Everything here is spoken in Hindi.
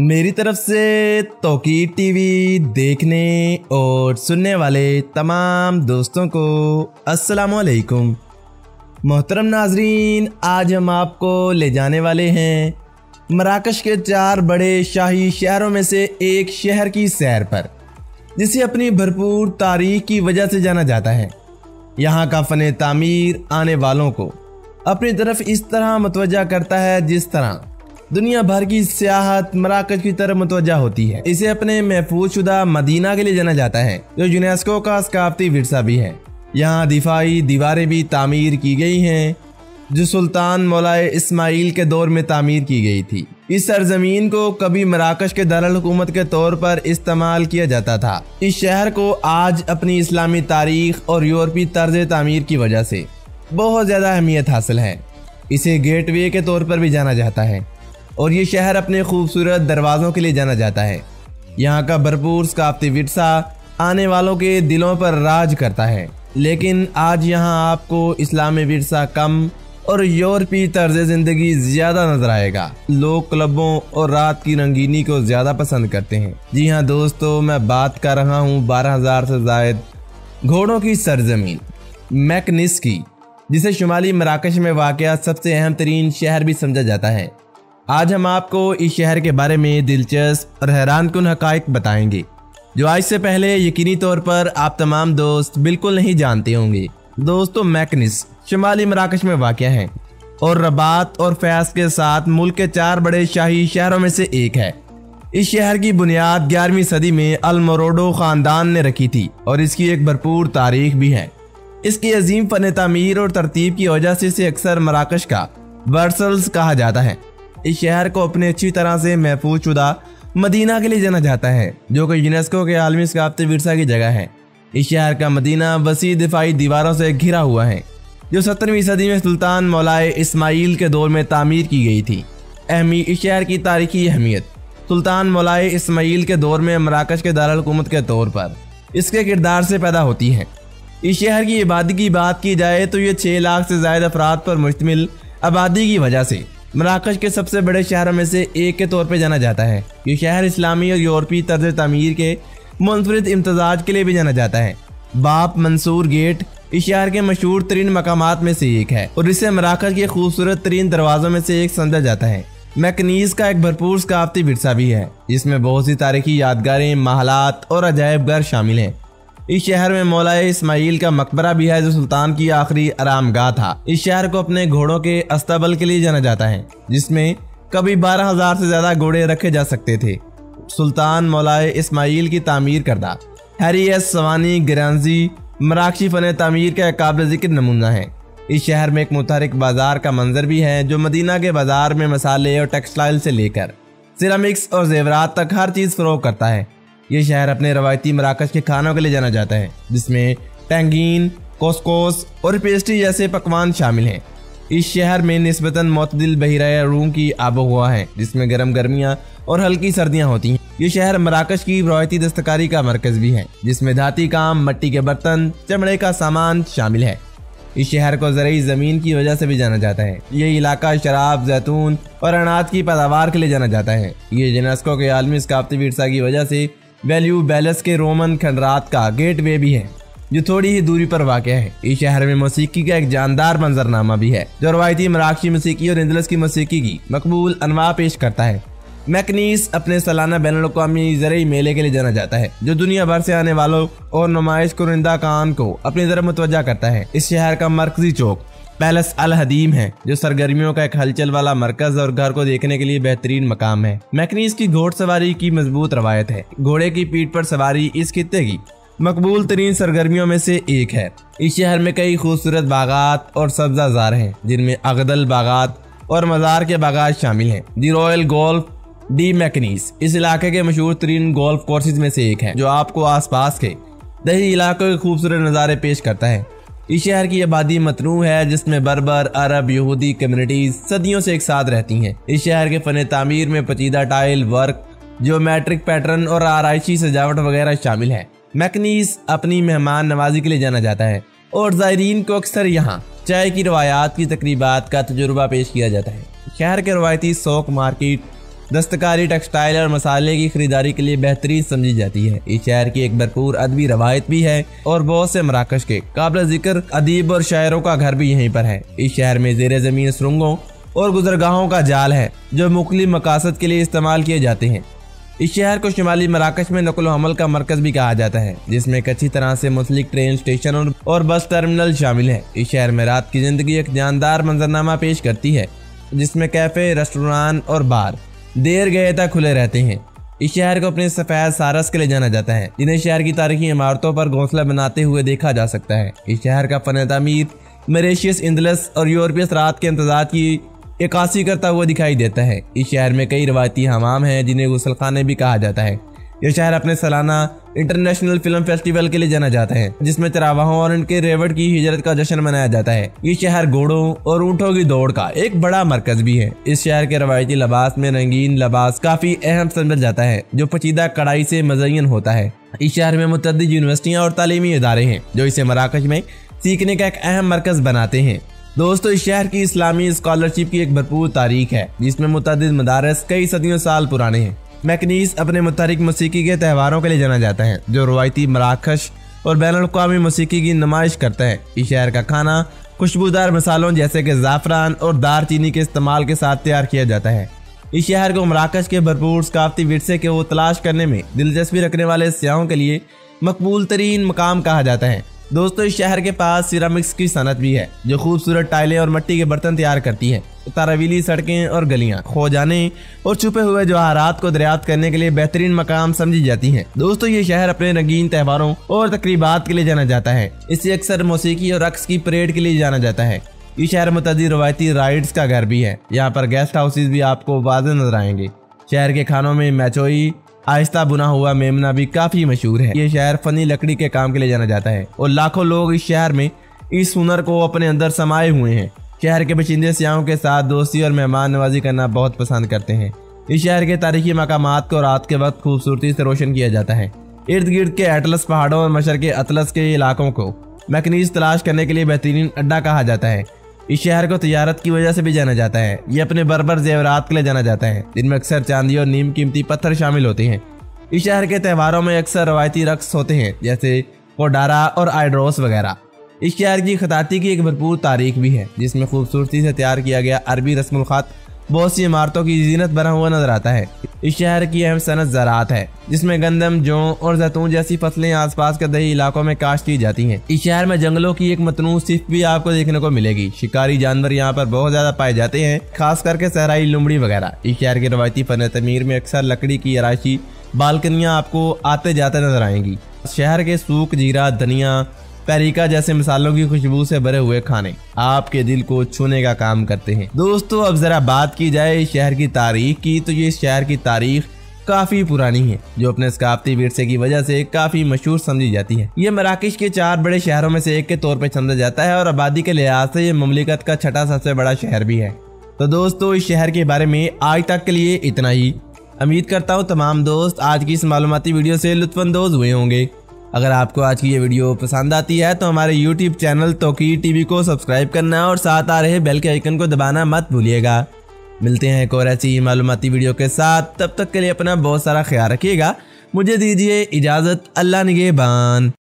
मेरी तरफ से तौकीर टीवी देखने और सुनने वाले तमाम दोस्तों को अस्सलामुअलैकुम। मोहतरम नाजरीन, आज हम आपको ले जाने वाले हैं मराकश के 4 बड़े शाही शहरों में से एक शहर की सैर पर, जिसे अपनी भरपूर तारीख की वजह से जाना जाता है। यहाँ का फ़न तामीर आने वालों को अपनी तरफ इस तरह मुतवज्जा करता है जिस तरह दुनिया भर की सियाहत मराकश की तरफ मुतवज्जा होती है। इसे अपने महफूज शुदा मदीना के लिए जाना जाता है, जो यूनेस्को का सकाफती विरसा भी है। यहाँ दिफाई दीवारें भी तामीर की गई हैं, जो सुल्तान मौलाए इस्माइल के दौर में तामीर की गई थी। इस सरजमीन को कभी मराकश के दारुल हुकूमत के तौर पर इस्तेमाल किया जाता था। इस शहर को आज अपनी इस्लामी तारीख और यूरोपी तर्ज तामीर की वजह से बहुत ज़्यादा अहमियत हासिल है। इसे गेटवे के तौर पर भी जाना जाता है और ये शहर अपने खूबसूरत दरवाज़ों के लिए जाना जाता है। यहाँ का भरपूर सकाफती विरसा आने वालों के दिलों पर राज करता है, लेकिन आज यहाँ आपको इस्लामी विरसा कम और यूरोपी तर्ज ज़िंदगी ज़्यादा नजर आएगा। लोग क्लबों और रात की रंगीनी को ज़्यादा पसंद करते हैं। जी हाँ दोस्तों, मैं बात कर रहा हूँ 12,000 से ज़ायद घोड़ों की सरजमीन मैकनिस की, जिसे शुमाली मराकश में वाक़या सबसे अहम तरीन शहर भी समझा जाता है। आज हम आपको इस शहर के बारे में दिलचस्प और हैरानकुन हक़ाइक़ बताएंगे, जो आज से पहले यकीनी तौर पर आप तमाम दोस्त बिल्कुल नहीं जानते होंगे। दोस्तों, मैकनिस शुमाली मराकश में वाक़या है और रबात और फैज़ के साथ मुल्क के 4 बड़े शाही शहरों में से एक है। इस शहर की बुनियाद 11वीं सदी में अल-मोरोडो ख़ानदान ने रखी थी और इसकी एक भरपूर तारीख भी है। इसकी अजीम फ़न तामीर और तरतीब की वजह से इसे अक्सर मराकश का वर्सल्स कहा जाता है। इस शहर को अपने अच्छी तरह से महफूज शुदा मदीना के लिए जाना जाता है, जो कि यूनेस्को के आलमी सकाफती विरसा की जगह है। इस शहर का मदीना वसी दिफाई दीवारों से घिरा हुआ है, जो 17वीं सदी में सुल्तान मौलाए इस्माइल के दौर में तामीर की गई थी। इस शहर की तारीखी अहमियत सुल्तान मौलाए इस्माइल के दौर में मराकश के दारुल हुकूमत के तौर पर इसके किरदार से पैदा होती है। इस शहर की आबादी की बात की जाए तो ये 6 लाख से ज़्यादा अफराद पर मुश्तमिल आबादी की वजह से मराकश के सबसे बड़े शहरों में से एक के तौर पर जाना जाता है। ये शहर इस्लामी और यूरोपी तर्ज तामीर के मुनफरिद इम्तजाज के लिए भी जाना जाता है। बाप मंसूर गेट इस शहर के मशहूर तरीन मकामात में से एक है और इसे मराकश के खूबसूरत तरीन दरवाज़ों में से एक समझा जाता है। मैकनीस का एक भरपूर सकाफती विरसा भी है, जिसमें बहुत सी तारीखी यादगारें, महलात और अजायब घर शामिल हैं। इस शहर में मौलाए इस्माइल का मकबरा भी है, जो सुल्तान की आखिरी आरामगाह था। इस शहर को अपने घोड़ों के अस्तबल के लिए जाना जाता है, जिसमें कभी 12,000 से ज़्यादा घोड़े रखे जा सकते थे। सुल्तान मौलाए इस्माइल की तामीर करदा हैरी एस सवानी ग्रांजी मराकशी फ़न तामीर का काबिल ज़िक्र नमूना है। इस शहर में एक मुतहरिक बाजार का मंजर भी है, जो मदीना के बाजार में मसाले और टेक्सटाइल से लेकर सिरामिक्स और जेवरात तक हर चीज़ फ़रोख्त करता है। ये शहर अपने रवायती मराकश के खानों के लिए जाना जाता है, जिसमें टैंगीन, कोस्कोस और पेस्ट्री जैसे पकवान शामिल हैं। इस शहर में निस्बतन मोतदिल बहिरा रूम की आबोहवा है, जिसमें गर्म गर्मियाँ और हल्की सर्दियाँ होती हैं। ये शहर मराकश की रवायती दस्तकारी का मरकज़ भी है, जिसमें धाती काम, मिट्टी के बर्तन, चमड़े का सामान शामिल है। इस शहर को ज़रई ज़मीन की वजह से भी जाना जाता है। ये इलाका शराब, जैतून और अनाज की पैदावार के लिए जाना जाता है। ये यूनेस्को के आलमी सकाफती विरसा की वजह से वैल्यू बैलेंस के रोमन खंडरात का गेटवे भी है, जो थोड़ी ही दूरी पर वाक़ है। इस शहर में मौसीकी का एक जानदार मंजरनामा भी है, जो रवायती मराकशी मौसीकी और इंदलस की मौसीकी की मकबूल अनवा पेश करता है। मैकनीस अपने सालाना बैनुल-अक़वामी ज़रई मेले के लिए जाना जाता है, जो दुनिया भर से आने वालों और नुमाइश कुरिंदा कान को अपनी तरफ मुतवज्जा करता है। इस शहर का मरकजी चौक पैलेस अल हदीम है, जो सरगर्मियों का एक हलचल वाला मरकज और घर को देखने के लिए बेहतरीन मकाम है। मैकनीस की घोड़सवारी की मजबूत रवायत है। घोड़े की पीठ पर सवारी इस खित्ते की मकबूल तरीन सरगर्मियों में से एक है। इस शहर में कई खूबसूरत बागात और सब्जाजार हैं, जिनमें अगदल बागात और मज़ार के बागात शामिल हैं। दी रॉयल गोल्फ डी मैकनीस इस इलाके के मशहूर तरीन गोल्फ कोर्सेज में से एक है, जो आपको आसपास के दही इलाकों के खूबसूरत नज़ारे पेश करता है। इस शहर की आबादी मतनू है, जिसमें बर्बर, अरब, यहूदी कम्युनिटीज सदियों से एक साथ रहती हैं। इस शहर के फ़न तामीर में पचीदा टाइल वर्क, ज्योमेट्रिक पैटर्न और आराइशी सजावट वगैरह शामिल है। मैकनीस अपनी मेहमान नवाजी के लिए जाना जाता है और ज़ायरीन को अक्सर यहाँ चाय की रवायात की तकरीबात का तजुर्बा पेश किया जाता है। शहर के रवायती शौक मार्केट, दस्तकारी, टेक्सटाइल और मसाले की खरीदारी के लिए बेहतरीन समझी जाती है। इस शहर की एक भरपूर अदबी रवायत भी है और बहुत से मराकश के काबिल जिक्र अदीब और शायरों का घर भी यहीं पर है। इस शहर में ज़ेरे ज़मीन सुरंगों और गुजरगाहों का जाल है जो मुख्तलिफ मकासद के लिए इस्तेमाल किए जाते हैं। इस शहर को शुमाली मराकश में नकल हमल का मरकज भी कहा जाता है, जिसमें एक अच्छी तरह से मुंसलिक ट्रेन स्टेशन और बस टर्मिनल शामिल है। इस शहर में रात की जिंदगी एक जानदार मंजरनामा पेश करती है, जिसमें कैफे, रेस्टोरेंट और बार देर गए तक खुले रहते हैं। इस शहर को अपने सफेद सारस के लिए जाना जाता है, जिन्हें शहर की तारीखी इमारतों पर घोंसला बनाते हुए देखा जा सकता है। इस शहर का फन तामीर मलेशियस, इंदलस और यूरोपीय असरात के इम्तजाज की इक्कासी करता हुआ दिखाई देता है। इस शहर में कई रवायती हमाम हैं जिन्हें गुसलखाने भी कहा जाता है। यह शहर अपने सालाना इंटरनेशनल फिल्म फेस्टिवल के लिए जाना जाता है, जिसमें चरावाहों और उनके रेवट की हिजरत का जश्न मनाया जाता है। ये शहर घोड़ों और ऊँटों की दौड़ का एक बड़ा मरकज भी है। इस शहर के रवायती लिबास में रंगीन लिबास काफी अहम समझा जाता है, जो पचीदा कढ़ाई से मज़य्यन होता है। इस शहर में मुतअद्दिद यूनिवर्सिटियाँ और तालीमी इदारे हैं जो इसे मराकश में सीखने का एक अहम मरकज बनाते हैं। दोस्तों, इस शहर की इस्लामी स्कॉलरशिप की एक भरपूर तारीख है, जिसमें मुतअद्दिद मदारस कई सदियों साल पुराने हैं। मैकनीस अपने मुतहरिक मौसीकी के त्योहारों के लिए जाना जाता है, जो रवायती मराकश और बैनुल-अक़वामी मौसीकी की नुमाइश करता है। इस शहर का खाना खुशबूदार मसालों जैसे कि ज़ाफ़रान और दारचीनी के इस्तेमाल के साथ तैयार किया जाता है। इस शहर को मराकश के भरपूर सकाफती विरसे को तलाश करने में दिलचस्पी रखने वाले सयाहों के लिए मकबूल तरीन मकाम कहा जाता है। दोस्तों, इस शहर के पास सिरामिक्स की सनत भी है, जो खूबसूरत टाइलें और मिट्टी के बर्तन तैयार करती है। तारावीली सड़कें और गलियां खो जाने और छुपे हुए जवाहरात को दरियाफ्त करने के लिए बेहतरीन मकाम समझी जाती हैं। दोस्तों, ये शहर अपने रंगीन त्योहारों और तकरीबात के लिए जाना जाता है। इसे अक्सर मौसीकी और रक्स की परेड के लिए जाना जाता है। ये शहर मुतअद्दिद रवायती राइड्स का घर भी है। यहाँ पर गेस्ट हाउसेज भी आपको वाज़ेह नजर आएंगे। शहर के खानों में मैचोई, आहिस्ता बुना हुआ मेमना भी काफी मशहूर है। ये शहर फनी लकड़ी के काम के लिए जाना जाता है और लाखों लोग इस शहर में इस हुनर को अपने अंदर समाये हुए हैं। शहर के बशिंदे सियाहों के साथ दोस्ती और मेहमान नवाजी करना बहुत पसंद करते हैं। इस शहर के तारीखी मकामात को रात के वक्त खूबसूरती से रोशन किया जाता है। इर्द गिर्द के एटलस पहाड़ों और मशरक़ अतलस के इलाकों को मैकनीस तलाश करने के लिए बेहतरीन अड्डा कहा जाता है। इस शहर को तिजारत की वजह से भी जाना जाता है। ये अपने बरबर जेवरात के लिए जाना जाता है, जिनमें अक्सर चांदी और नीम कीमती पत्थर शामिल होते हैं। इस शहर के त्योहारों में अक्सर रवायती रक्स होते हैं, जैसे कोडारा और आइड्रोस वगैरह। इस शहर की खताती की एक भरपूर तारीख भी है, जिसमें खूबसूरती से तैयार किया गया अरबी रस्मुल ख़त बहुत सी इमारतों की जीनत बना हुआ नजर आता है। इस शहर की अहम सनत ज़राअत है, जिसमें गंदम, जौ और जैतून जैसी फसलें आसपास के दही इलाकों में काश्त की जाती हैं। इस शहर में जंगलों की एक मतनू सिफ़ भी आपको देखने को मिलेगी। शिकारी जानवर यहाँ पर बहुत ज्यादा पाए जाते हैं, खास करके सहराई लुमड़ी वगैरह। इस शहर की रवायती फन तमीर में अक्सर लकड़ी की आराइशी बालकनियाँ आपको आते जाते नजर आएंगी। शहर के सूख, जीरा, धनिया, पेरिका जैसे मसालों की खुशबू से भरे हुए खाने आपके दिल को छूने का काम करते हैं। दोस्तों, अब जरा बात की जाए इस शहर की तारीख की, तो ये शहर की तारीख काफी पुरानी है, जो अपने सकाफती विरसे की वजह से काफी मशहूर समझी जाती है। ये मराकश के 4 बड़े शहरों में से एक के तौर पर समझा जाता है और आबादी के लिहाज से ये मुमलिकत का छठा सबसे बड़ा शहर भी है। तो दोस्तों, इस शहर के बारे में आज तक के लिए इतना ही। उम्मीद करता हूँ तमाम दोस्त आज की इस मालूमाती वीडियो से लुत्फानंदोज हुए होंगे। अगर आपको आज की ये वीडियो पसंद आती है तो हमारे YouTube चैनल तौकीर टीवी को सब्सक्राइब करना और साथ आ रहे बेल के आइकन को दबाना मत भूलिएगा। मिलते हैं एक और ऐसी मालूमाती वीडियो के साथ, तब तक के लिए अपना बहुत सारा ख्याल रखिएगा। मुझे दीजिए इजाज़त। अल्लाह निगहबान।